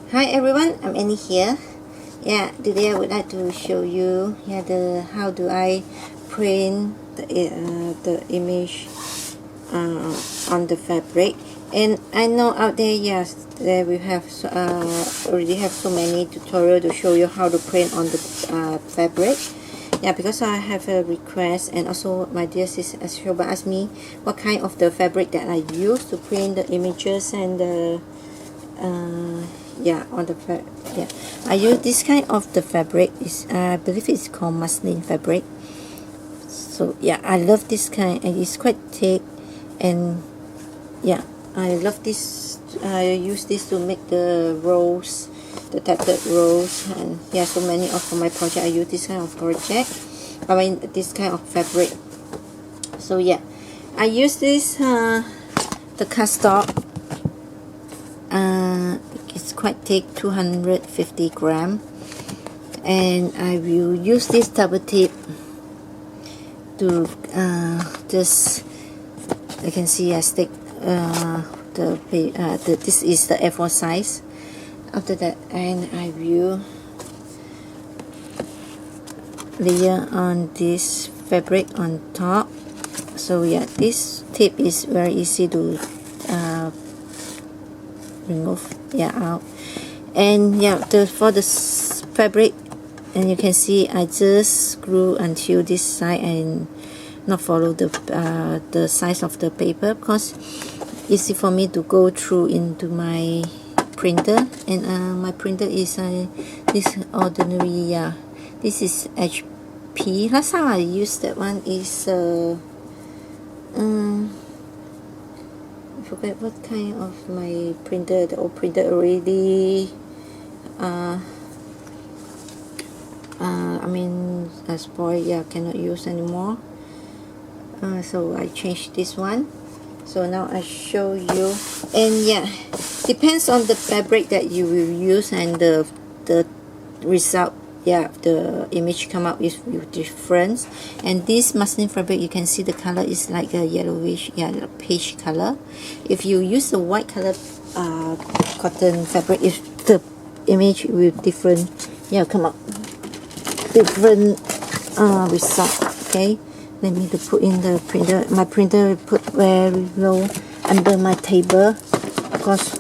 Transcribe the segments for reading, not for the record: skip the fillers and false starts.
Hi everyone, I'm Annie here. Today I would like to show you how do I print the image on the fabric. And I know out there, yes, there we have already have so many tutorials to show you how to print on the fabric. Because I have a request, and also my dear sister Shoba asked me what kind of the fabric that I use to print the images and the on the I use this kind of the fabric is I believe it's called muslin fabric. So I love this kind, and it's quite thick, and I love this. I use this to make the rolls, the tattered rolls, and so many of my project I use this kind of this kind of fabric. So I use this the cardstock. It's quite thick, 250 gram, and I will use this double tip to just, you can see I stick this is the A4 size. After that, and I will layer on this fabric on top. So this tip is very easy to remove out. And for the fabric, and you can see I just screw until this side and not follow the size of the paper, because easy for me to go through into my printer. And my printer is this ordinary, this is HP. Last time I used that one is I forget what kind of my printer. The old printer already spoiled, cannot use anymore. So I changed this one. So now I show you, and depends on the fabric that you will use, and the result, the image come out with difference. And this muslin fabric, you can see the color is like a yellowish, peach color. If you use the white color cotton fabric, if the image will different, come out different result. Okay, let me to put in the printer. My printer put very low under my table, because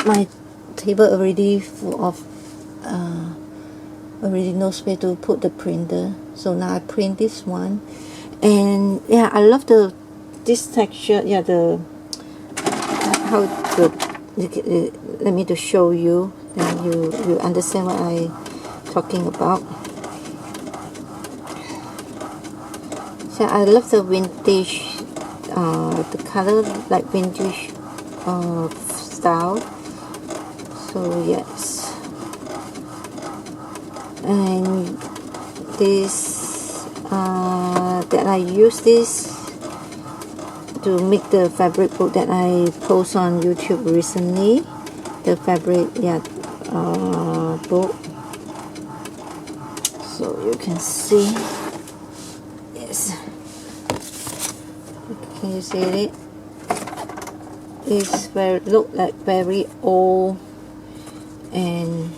my table already full of already no space to put the printer. So now I print this one, and I love this texture. Let me to show you, then you understand what I talking about. So I love the vintage, the color like vintage style. So yes, and this that I use this to make the fabric book that I post on YouTube recently. The fabric book. So you can see. Yes. Can you see it? It's look like very old, and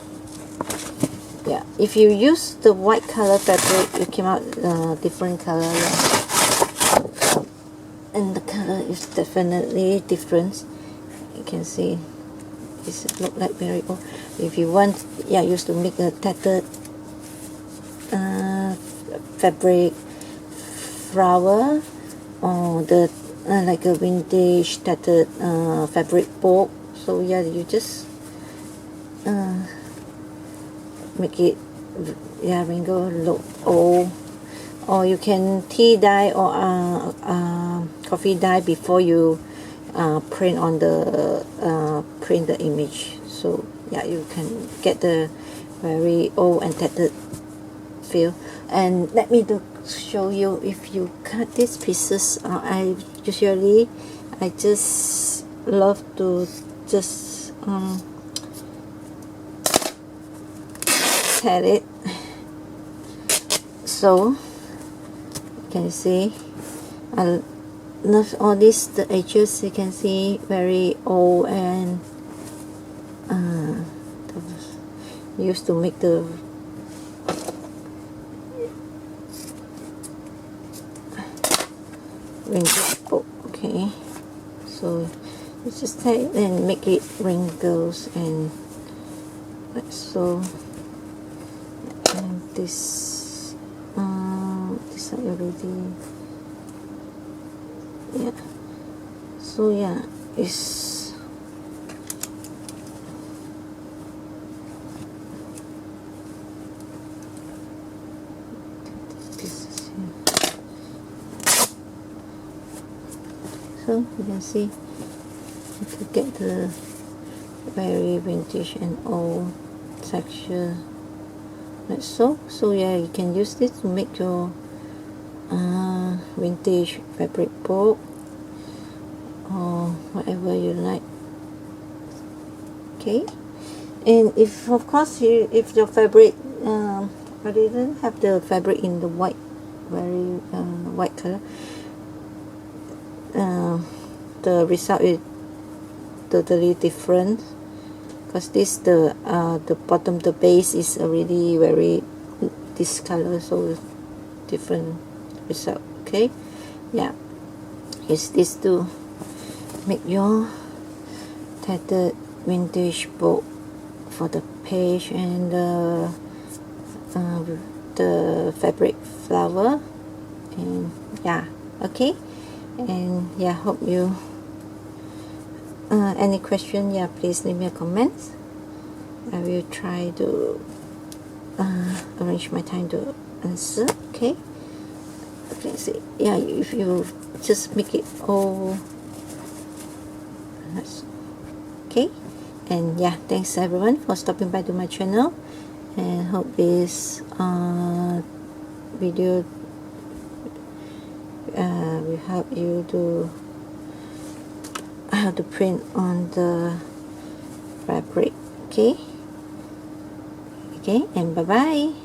if you use the white color fabric, it came out different color, and the color is definitely different. You can see it look like very old. If you want, used to make a tattered fabric flower, or the like a vintage tattered fabric book. So you just make it wrinkle look old, or you can tea dye or coffee dye before you print on the print the image. So you can get the very old and tattered feel. And let me show you, if you cut these pieces, I just love to just cut it. So you can see I love all these, the edges you can see very old, and used to make the wrinkle book. Okay, so you just take and make it wrinkles and like so. And this I already, yeah. So yeah, it's this is here. So you can see to get the very vintage and old texture like so. So yeah, you can use this to make your vintage fabric book or whatever you like. Okay, and if of course if your fabric I didn't have the fabric in the white, very white color, the result is totally different, because the bottom, the base is already very this color, so different result. Okay, yeah, use this to make your tattered vintage book for the page and the fabric flower. And yeah, okay, and yeah, hope you any question, yeah, please leave me a comment. I will try to arrange my time to answer. Okay, okay, so yeah, if you just make it all okay. And yeah, thanks everyone for stopping by to my channel, and hope this video will help you to how to print on the fabric. Okay, and bye bye.